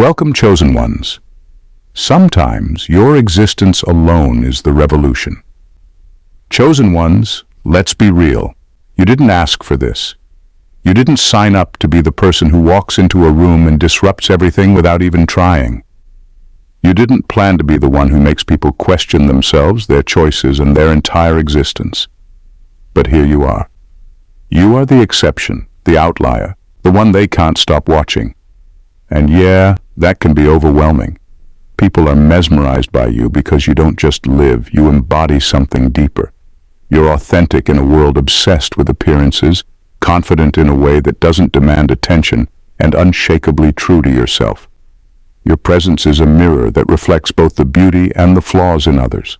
Welcome, chosen ones. Sometimes your existence alone is the revolution. Chosen ones, let's be real. You didn't ask for this. You didn't sign up to be the person who walks into a room and disrupts everything without even trying. You didn't plan to be the one who makes people question themselves, their choices, and their entire existence. But here you are. You are the exception, the outlier, the one they can't stop watching. And yeah, that can be overwhelming. People are mesmerized by you because you don't just live, you embody something deeper. You're authentic in a world obsessed with appearances, confident in a way that doesn't demand attention, and unshakably true to yourself. Your presence is a mirror that reflects both the beauty and the flaws in others.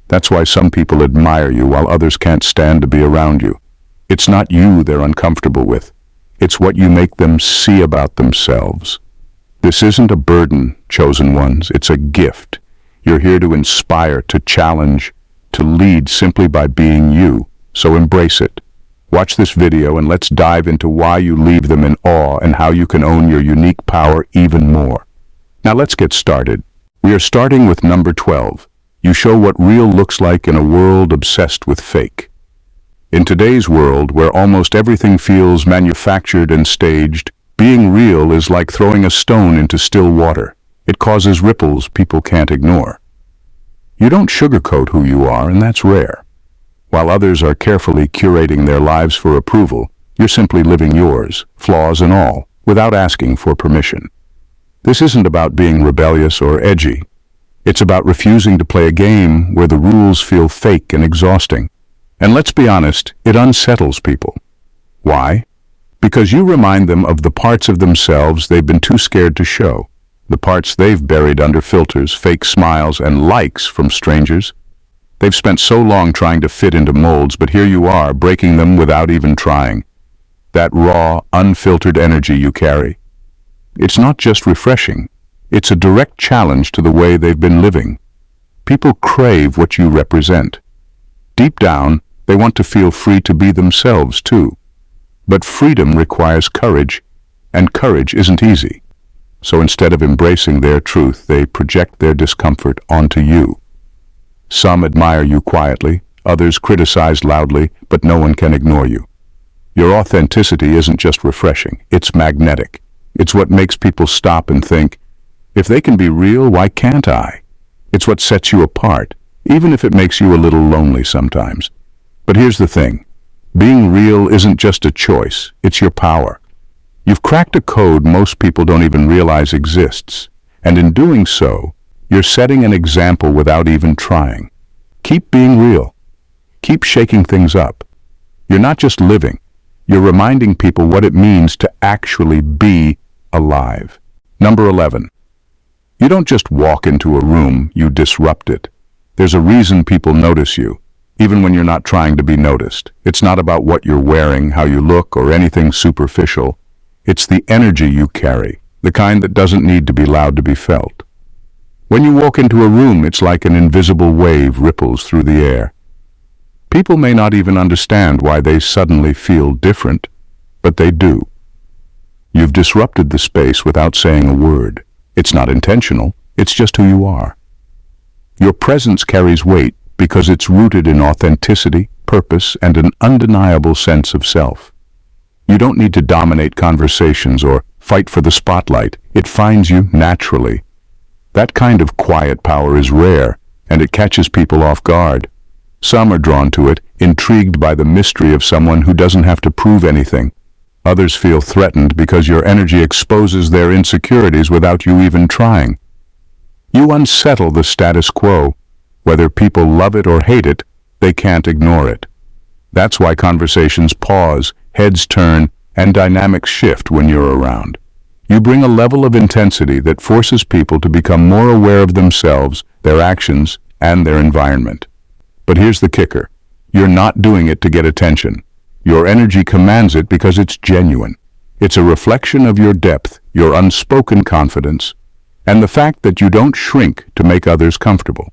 That's why some people admire you while others can't stand to be around you. It's not you they're uncomfortable with. It's what you make them see about themselves. This isn't a burden, chosen ones. It's a gift. You're here to inspire, to challenge, to lead simply by being you. So embrace it. Watch this video and let's dive into why you leave them in awe and how you can own your unique power even more. Now let's get started. We are starting with number 12. You show what real looks like in a world obsessed with fake. In today's world, where almost everything feels manufactured and staged, being real is like throwing a stone into still water. It causes ripples people can't ignore. You don't sugarcoat who you are, and that's rare. While others are carefully curating their lives for approval, you're simply living yours, flaws and all, without asking for permission. This isn't about being rebellious or edgy. It's about refusing to play a game where the rules feel fake and exhausting. And let's be honest, it unsettles people. Why? Because you remind them of the parts of themselves they've been too scared to show, the parts they've buried under filters, fake smiles, and likes from strangers. They've spent so long trying to fit into molds, but here you are, breaking them without even trying. That raw, unfiltered energy you carry. It's not just refreshing. It's a direct challenge to the way they've been living. People crave what you represent. Deep down, they want to feel free to be themselves too. But freedom requires courage, and courage isn't easy. So instead of embracing their truth, they project their discomfort onto you. Some admire you quietly, others criticize loudly, but no one can ignore you. Your authenticity isn't just refreshing, it's magnetic. It's what makes people stop and think, if they can be real, why can't I? It's what sets you apart, even if it makes you a little lonely sometimes. But here's the thing. Being real isn't just a choice, it's your power. You've cracked a code most people don't even realize exists, and in doing so, you're setting an example without even trying. Keep being real. Keep shaking things up. You're not just living, you're reminding people what it means to actually be alive. Number 11. You don't just walk into a room, you disrupt it. There's a reason people notice you, even when you're not trying to be noticed. It's not about what you're wearing, how you look, or anything superficial. It's the energy you carry, the kind that doesn't need to be loud to be felt. When you walk into a room, it's like an invisible wave ripples through the air. People may not even understand why they suddenly feel different, but they do. You've disrupted the space without saying a word. It's not intentional, it's just who you are. Your presence carries weight because it's rooted in authenticity, purpose, and an undeniable sense of self. You don't need to dominate conversations or fight for the spotlight. It finds you naturally. That kind of quiet power is rare, and it catches people off guard. Some are drawn to it, intrigued by the mystery of someone who doesn't have to prove anything. Others feel threatened because your energy exposes their insecurities without you even trying. You unsettle the status quo. Whether people love it or hate it, they can't ignore it. That's why conversations pause, heads turn, and dynamics shift when you're around. You bring a level of intensity that forces people to become more aware of themselves, their actions, and their environment. But here's the kicker. You're not doing it to get attention. Your energy commands it because it's genuine. It's a reflection of your depth, your unspoken confidence, and the fact that you don't shrink to make others comfortable.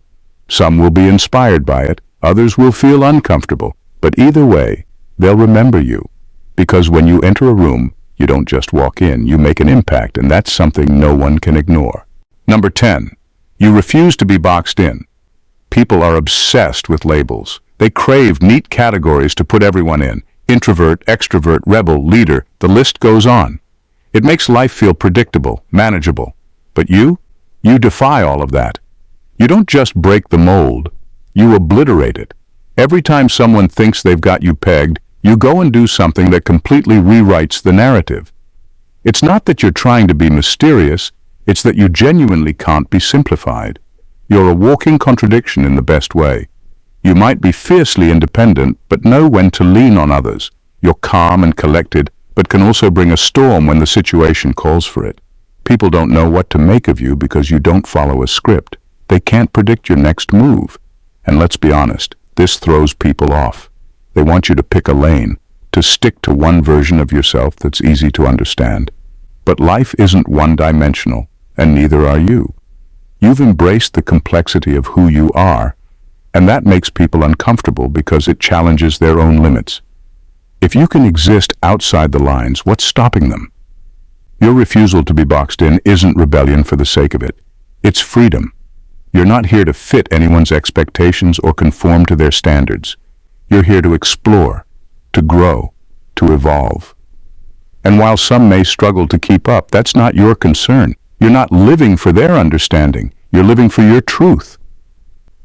Some will be inspired by it, others will feel uncomfortable, but either way, they'll remember you. Because when you enter a room, You don't just walk in, you make an impact, and that's something no one can ignore. Number 10. You refuse to be boxed in. People are obsessed with labels. They crave neat categories to put everyone in. Introvert, extrovert, rebel, leader, the list goes on. It makes life feel predictable, manageable. But you defy all of that. You don't just break the mold, you obliterate it. Every time someone thinks they've got you pegged, you go and do something that completely rewrites the narrative. It's not that you're trying to be mysterious, it's that you genuinely can't be simplified. You're a walking contradiction in the best way. You might be fiercely independent, but know when to lean on others. You're calm and collected, but can also bring a storm when the situation calls for it. People don't know what to make of you because you don't follow a script. They can't predict your next move. And let's be honest, this throws people off. They want you to pick a lane, to stick to one version of yourself that's easy to understand. But life isn't one-dimensional, and neither are you. You've embraced the complexity of who you are, and that makes people uncomfortable because it challenges their own limits. If you can exist outside the lines, what's stopping them? Your refusal to be boxed in isn't rebellion for the sake of it. It's freedom. You're not here to fit anyone's expectations or conform to their standards. You're here to explore, to grow, to evolve. And while some may struggle to keep up, that's not your concern. You're not living for their understanding. You're living for your truth.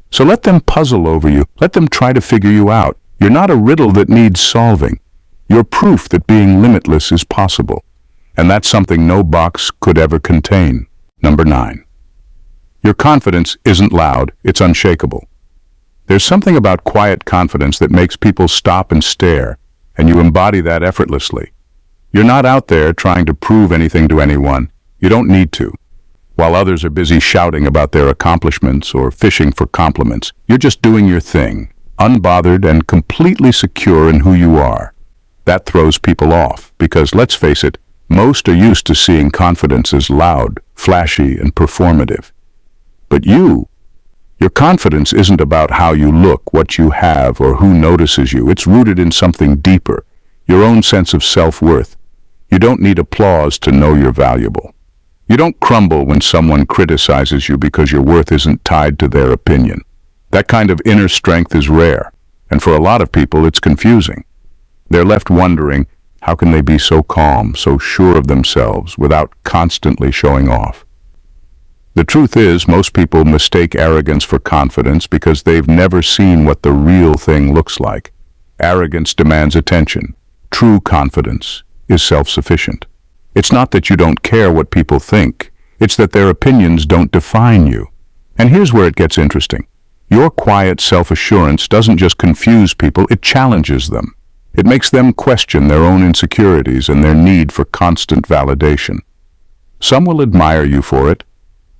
So let them puzzle over you. Let them try to figure you out. You're not a riddle that needs solving. You're proof that being limitless is possible. And that's something no box could ever contain. Number 9. Your confidence isn't loud, it's unshakable. There's something about quiet confidence that makes people stop and stare, and you embody that effortlessly. You're not out there trying to prove anything to anyone. You don't need to. While others are busy shouting about their accomplishments or fishing for compliments, you're just doing your thing, unbothered and completely secure in who you are. That throws people off, because let's face it, most are used to seeing confidence as loud, flashy, and performative. But your confidence isn't about how you look, what you have, or who notices you. It's rooted in something deeper, your own sense of self-worth. You don't need applause to know you're valuable. You don't crumble when someone criticizes you because your worth isn't tied to their opinion. That kind of inner strength is rare, and for a lot of people it's confusing. They're left wondering, how can they be so calm, so sure of themselves, without constantly showing off? The truth is, most people mistake arrogance for confidence because they've never seen what the real thing looks like. Arrogance demands attention. True confidence is self-sufficient. It's not that you don't care what people think, it's that their opinions don't define you. And here's where it gets interesting. Your quiet self-assurance doesn't just confuse people, it challenges them. It makes them question their own insecurities and their need for constant validation. Some will admire you for it.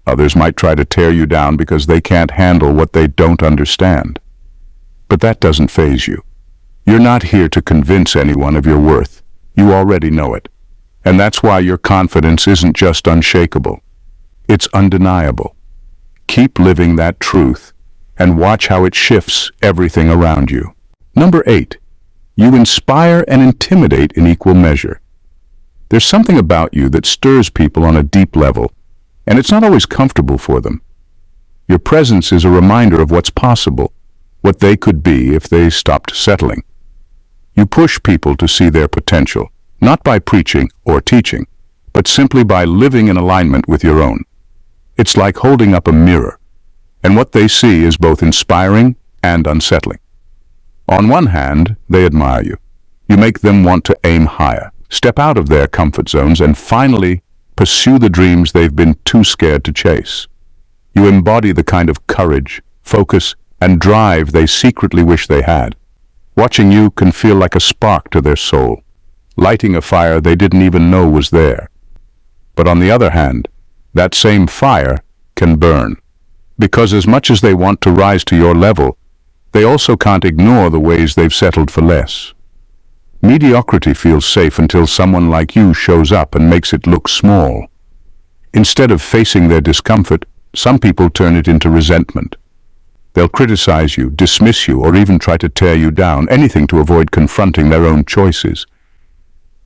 Others might try to tear you down because they can't handle what they don't understand. But that doesn't faze you. You're not here to convince anyone of your worth. You already know it. And that's why your confidence isn't just unshakable. It's undeniable. Keep living that truth and watch how it shifts everything around you. Number 8. You inspire and intimidate in equal measure. There's something about you that stirs people on a deep level, and it's not always comfortable for them. Your presence is a reminder of what's possible, what they could be if they stopped settling. You push people to see their potential, not by preaching or teaching, but simply by living in alignment with your own. It's like holding up a mirror, and what they see is both inspiring and unsettling. On one hand, they admire you. You make them want to aim higher, step out of their comfort zones, and finally pursue the dreams they've been too scared to chase. You embody the kind of courage, focus, and drive they secretly wish they had. Watching you can feel like a spark to their soul, lighting a fire they didn't even know was there. But on the other hand, that same fire can burn, because as much as they want to rise to your level, they also can't ignore the ways they've settled for less. Mediocrity feels safe until someone like you shows up and makes it look small. Instead of facing their discomfort, some people turn it into resentment. They'll criticize you, dismiss you, or even try to tear you down, anything to avoid confronting their own choices.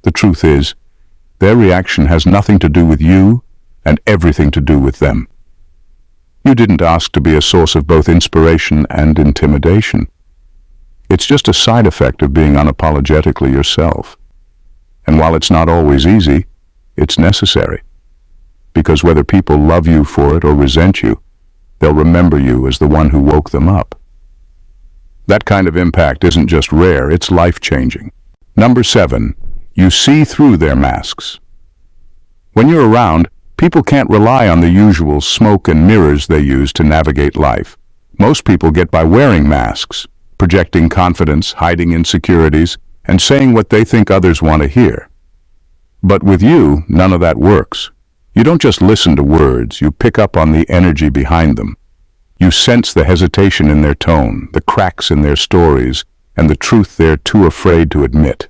The truth is, their reaction has nothing to do with you and everything to do with them. You didn't ask to be a source of both inspiration and intimidation. It's just a side effect of being unapologetically yourself. And while it's not always easy, it's necessary. Because whether people love you for it or resent you, they'll remember you as the one who woke them up. That kind of impact isn't just rare, it's life-changing. Number 7, you see through their masks. When you're around, people can't rely on the usual smoke and mirrors they use to navigate life. Most people get by wearing masks, projecting confidence, hiding insecurities, and saying what they think others want to hear. But with you, none of that works. You don't just listen to words, you pick up on the energy behind them. You sense the hesitation in their tone, the cracks in their stories, and the truth they're too afraid to admit.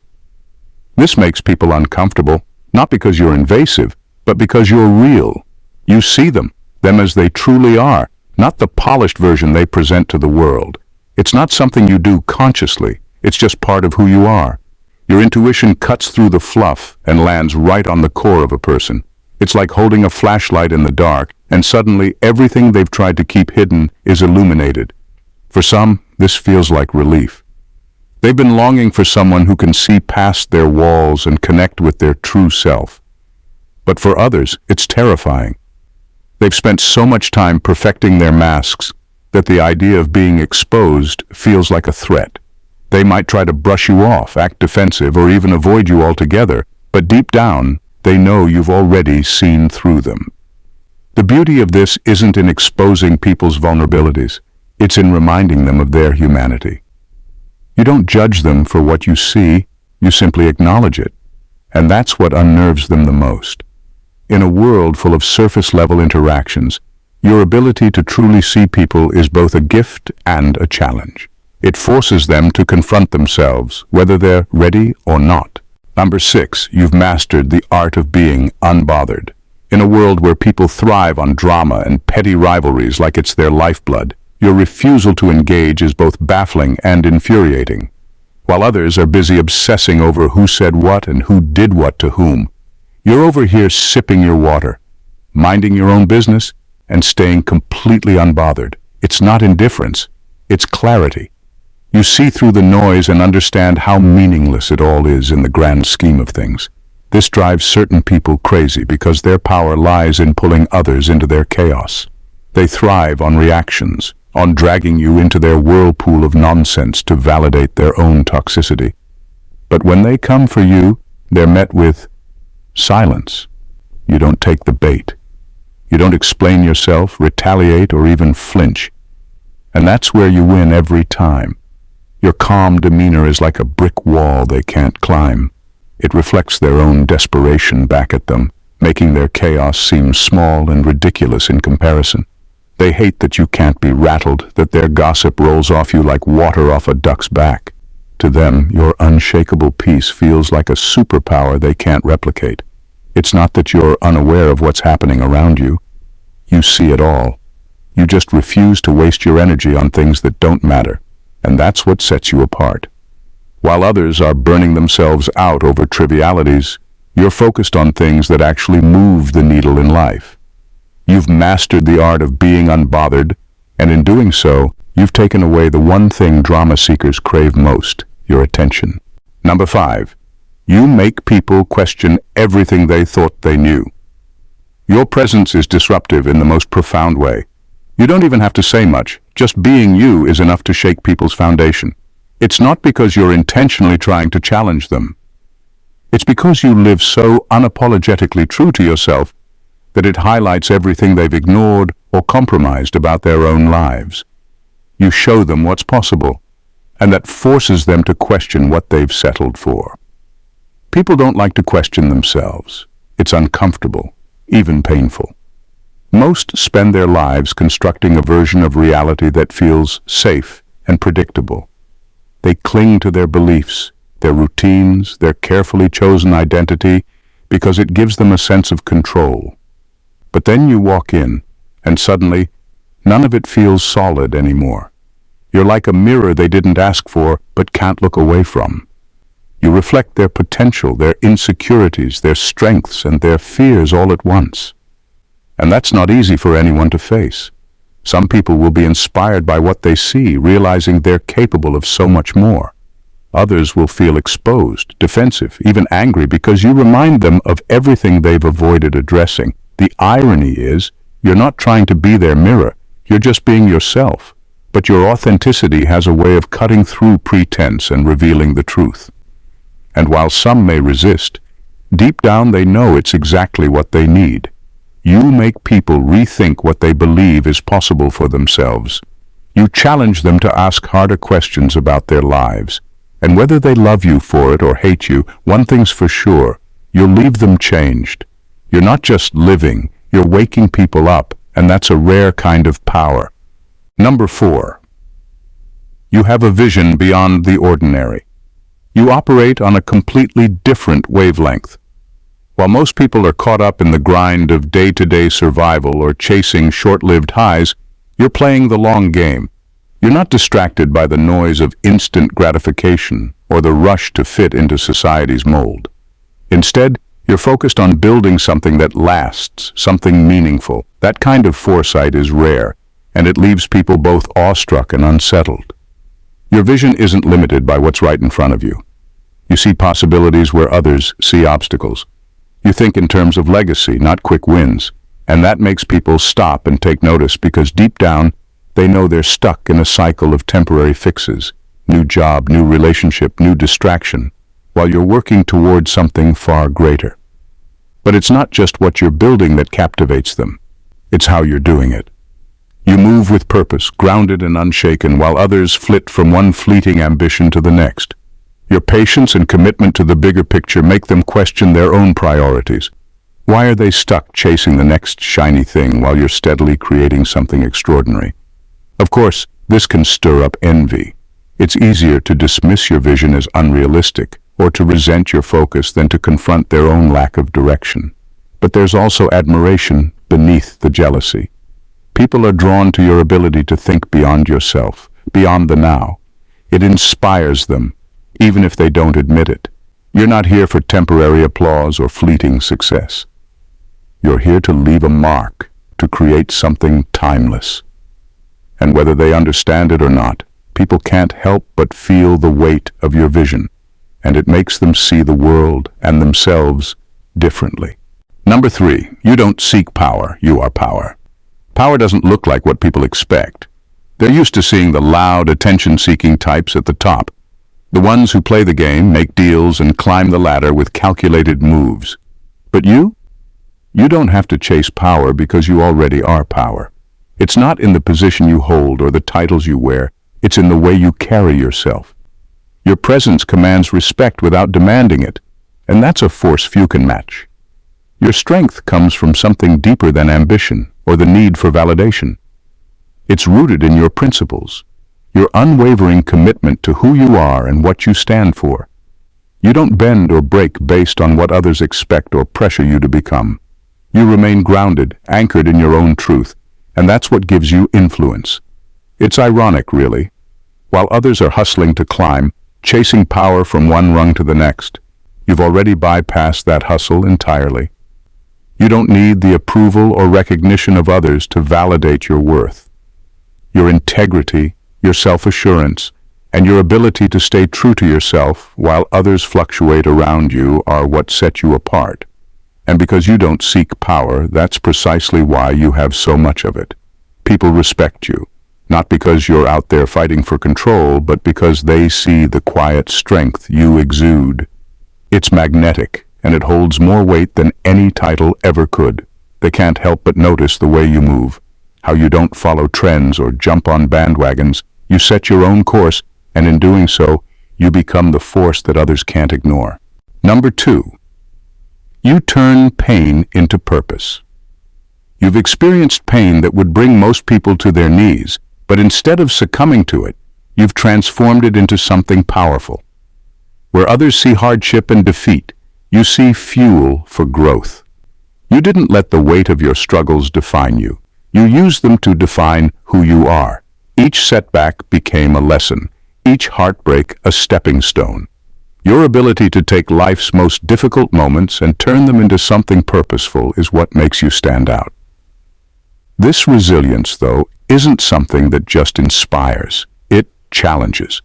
This makes people uncomfortable, not because you're invasive, but because you're real. You see them as they truly are, not the polished version they present to the world. It's not something you do consciously, it's just part of who you are. Your intuition cuts through the fluff and lands right on the core of a person. It's like holding a flashlight in the dark, and suddenly everything they've tried to keep hidden is illuminated. For some, this feels like relief. They've been longing for someone who can see past their walls and connect with their true self. But for others, it's terrifying. They've spent so much time perfecting their masks that the idea of being exposed feels like a threat. They might try to brush you off, act defensive, or even avoid you altogether, but deep down, they know you've already seen through them. The beauty of this isn't in exposing people's vulnerabilities, it's in reminding them of their humanity. You don't judge them for what you see, you simply acknowledge it. And that's what unnerves them the most. In a world full of surface-level interactions, your ability to truly see people is both a gift and a challenge. It forces them to confront themselves, whether they're ready or not. Number 6, you've mastered the art of being unbothered. In a world where people thrive on drama and petty rivalries like it's their lifeblood, your refusal to engage is both baffling and infuriating. While others are busy obsessing over who said what and who did what to whom, you're over here sipping your water, minding your own business, and staying completely unbothered. It's not indifference, it's clarity. You see through the noise and understand how meaningless it all is in the grand scheme of things. This drives certain people crazy because their power lies in pulling others into their chaos. They thrive on reactions, on dragging you into their whirlpool of nonsense to validate their own toxicity. But when they come for you, they're met with silence. You don't take the bait. You don't explain yourself, retaliate, or even flinch. And that's where you win every time. Your calm demeanor is like a brick wall they can't climb. It reflects their own desperation back at them, making their chaos seem small and ridiculous in comparison. They hate that you can't be rattled, that their gossip rolls off you like water off a duck's back. To them, your unshakable peace feels like a superpower they can't replicate. It's not that you're unaware of what's happening around you. You see it all. You just refuse to waste your energy on things that don't matter, and that's what sets you apart. While others are burning themselves out over trivialities, you're focused on things that actually move the needle in life. You've mastered the art of being unbothered, and in doing so, you've taken away the one thing drama seekers crave most, your attention. Number 5, you make people question everything they thought they knew. Your presence is disruptive in the most profound way. You don't even have to say much, just being you is enough to shake people's foundation. It's not because you're intentionally trying to challenge them. It's because you live so unapologetically true to yourself that it highlights everything they've ignored or compromised about their own lives. You show them what's possible, and that forces them to question what they've settled for. People don't like to question themselves. It's uncomfortable, even painful. Most spend their lives constructing a version of reality that feels safe and predictable. They cling to their beliefs, their routines, their carefully chosen identity, because it gives them a sense of control. But then you walk in, and suddenly, none of it feels solid anymore. You're like a mirror they didn't ask for, but can't look away from. You reflect their potential, their insecurities, their strengths, and their fears all at once. And that's not easy for anyone to face. Some people will be inspired by what they see, realizing they're capable of so much more. Others will feel exposed, defensive, even angry because you remind them of everything they've avoided addressing. The irony is, you're not trying to be their mirror, you're just being yourself. But your authenticity has a way of cutting through pretense and revealing the truth. And while some may resist, deep down they know it's exactly what they need. You make people rethink what they believe is possible for themselves. You challenge them to ask harder questions about their lives. And whether they love you for it or hate you, one thing's for sure, you'll leave them changed. You're not just living, you're waking people up, and that's a rare kind of power. Number 4. You have a vision beyond the ordinary. You operate on a completely different wavelength. While most people are caught up in the grind of day-to-day survival or chasing short-lived highs, you're playing the long game. You're not distracted by the noise of instant gratification or the rush to fit into society's mold. Instead, you're focused on building something that lasts, something meaningful. That kind of foresight is rare, and it leaves people both awestruck and unsettled. Your vision isn't limited by what's right in front of you. You see possibilities where others see obstacles. You think in terms of legacy, not quick wins, and that makes people stop and take notice because deep down, they know they're stuck in a cycle of temporary fixes, new job, new relationship, new distraction, while you're working toward something far greater. But it's not just what you're building that captivates them. It's how you're doing it. You move with purpose, grounded and unshaken, while others flit from one fleeting ambition to the next. Your patience and commitment to the bigger picture make them question their own priorities. Why are they stuck chasing the next shiny thing while you're steadily creating something extraordinary? Of course, this can stir up envy. It's easier to dismiss your vision as unrealistic or to resent your focus than to confront their own lack of direction. But there's also admiration beneath the jealousy. People are drawn to your ability to think beyond yourself, beyond the now. It inspires them, even if they don't admit it. You're not here for temporary applause or fleeting success. You're here to leave a mark, to create something timeless. And whether they understand it or not, people can't help but feel the weight of your vision, and it makes them see the world and themselves differently. Number 3, you don't seek power, you are power. Power doesn't look like what people expect. They're used to seeing the loud, attention-seeking types at the top, the ones who play the game, make deals, and climb the ladder with calculated moves. But you don't have to chase power because you already are power. It's not in the position you hold or the titles you wear, it's in the way you carry yourself. Your presence commands respect without demanding it, and that's a force few can match. Your strength comes from something deeper than ambition or the need for validation. It's rooted in your principles, your unwavering commitment to who you are and what you stand for. You don't bend or break based on what others expect or pressure you to become. You remain grounded, anchored in your own truth, and that's what gives you influence. It's ironic, really. While others are hustling to climb, chasing power from one rung to the next, you've already bypassed that hustle entirely. You don't need the approval or recognition of others to validate your worth. Your integrity, your self-assurance, and your ability to stay true to yourself while others fluctuate around you are what set you apart. And because you don't seek power, that's precisely why you have so much of it. People respect you, not because you're out there fighting for control, but because they see the quiet strength you exude. It's magnetic, and it holds more weight than any title ever could. They can't help but notice the way you move, how you don't follow trends or jump on bandwagons. You set your own course, and in doing so, you become the force that others can't ignore. Number 2. You turn pain into purpose. You've experienced pain that would bring most people to their knees, but instead of succumbing to it, you've transformed it into something powerful. Where others see hardship and defeat, you see fuel for growth. You didn't let the weight of your struggles define you. You used them to define who you are. Each setback became a lesson, each heartbreak a stepping stone. Your ability to take life's most difficult moments and turn them into something purposeful is what makes you stand out. This resilience, though, isn't something that just inspires. It challenges.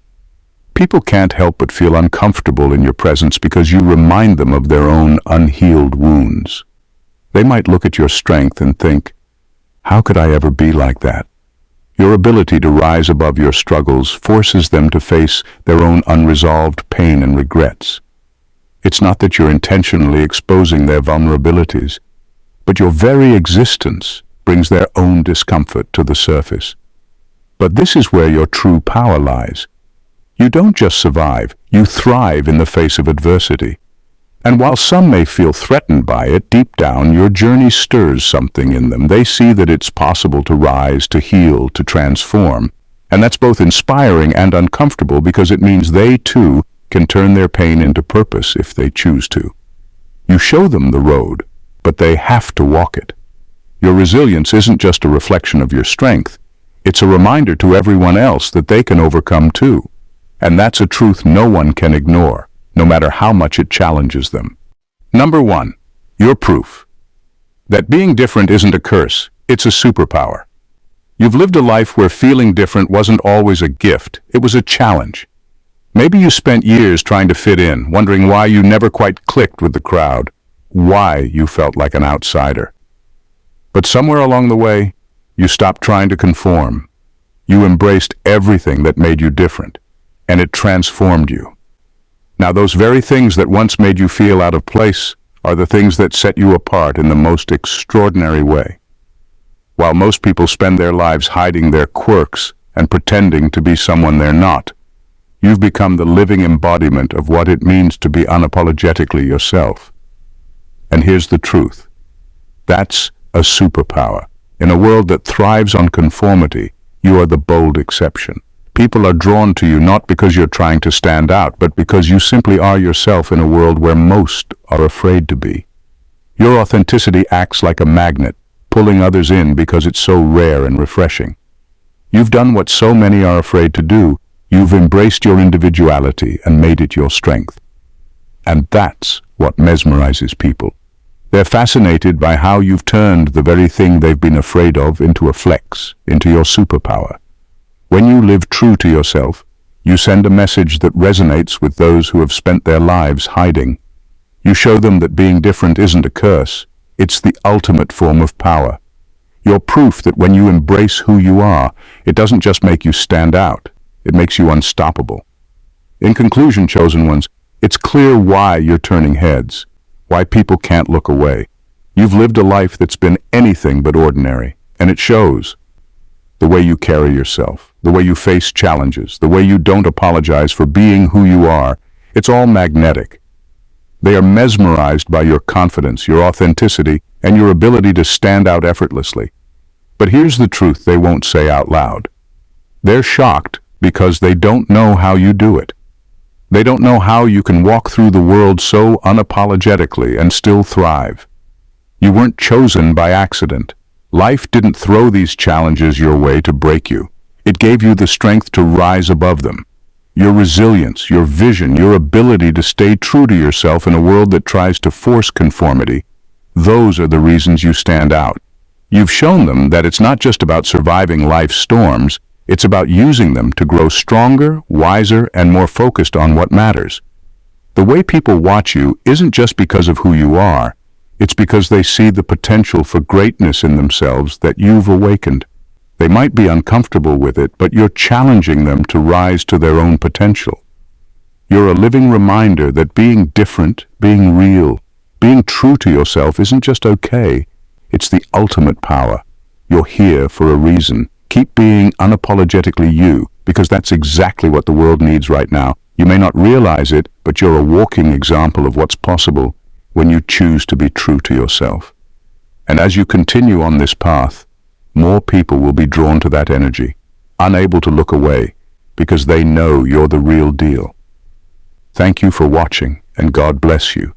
People can't help but feel uncomfortable in your presence because you remind them of their own unhealed wounds. They might look at your strength and think, "How could I ever be like that?" Your ability to rise above your struggles forces them to face their own unresolved pain and regrets. It's not that you're intentionally exposing their vulnerabilities, but your very existence brings their own discomfort to the surface. But this is where your true power lies. You don't just survive, you thrive in the face of adversity. And while some may feel threatened by it, deep down your journey stirs something in them. They see that it's possible to rise, to heal, to transform. And that's both inspiring and uncomfortable because it means they too can turn their pain into purpose if they choose to. You show them the road, but they have to walk it. Your resilience isn't just a reflection of your strength. It's a reminder to everyone else that they can overcome too. And that's a truth no one can ignore, no matter how much it challenges them. Number 1, you're proof that being different isn't a curse, it's a superpower. You've lived a life where feeling different wasn't always a gift, it was a challenge. Maybe you spent years trying to fit in, wondering why you never quite clicked with the crowd, why you felt like an outsider. But somewhere along the way, you stopped trying to conform. You embraced everything that made you different, and it transformed you. Now, those very things that once made you feel out of place are the things that set you apart in the most extraordinary way. While most people spend their lives hiding their quirks and pretending to be someone they're not, you've become the living embodiment of what it means to be unapologetically yourself. And here's the truth. That's a superpower. In a world that thrives on conformity, you are the bold exception. People are drawn to you not because you're trying to stand out, but because you simply are yourself in a world where most are afraid to be. Your authenticity acts like a magnet, pulling others in because it's so rare and refreshing. You've done what so many are afraid to do. You've embraced your individuality and made it your strength. And that's what mesmerizes people. They're fascinated by how you've turned the very thing they've been afraid of into a flex, into your superpower. When you live true to yourself, you send a message that resonates with those who have spent their lives hiding. You show them that being different isn't a curse, it's the ultimate form of power. You're proof that when you embrace who you are, it doesn't just make you stand out, it makes you unstoppable. In conclusion, chosen ones, it's clear why you're turning heads, why people can't look away. You've lived a life that's been anything but ordinary, and it shows. The way you carry yourself, the way you face challenges, the way you don't apologize for being who you are, it's all magnetic. They are mesmerized by your confidence, your authenticity, and your ability to stand out effortlessly. But here's the truth they won't say out loud. They're shocked because they don't know how you do it. They don't know how you can walk through the world so unapologetically and still thrive. You weren't chosen by accident. Life didn't throw these challenges your way to break you. It gave you the strength to rise above them. Your resilience, your vision, your ability to stay true to yourself in a world that tries to force conformity, those are the reasons you stand out. You've shown them that it's not just about surviving life's storms, it's about using them to grow stronger, wiser, and more focused on what matters. The way people watch you isn't just because of who you are, it's because they see the potential for greatness in themselves that you've awakened. They might be uncomfortable with it, but you're challenging them to rise to their own potential. You're a living reminder that being different, being real, being true to yourself isn't just okay, it's the ultimate power. You're here for a reason. Keep being unapologetically you, because that's exactly what the world needs right now. You may not realize it, but you're a walking example of what's possible when you choose to be true to yourself. And as you continue on this path, more people will be drawn to that energy, unable to look away, because they know you're the real deal. Thank you for watching, and God bless you.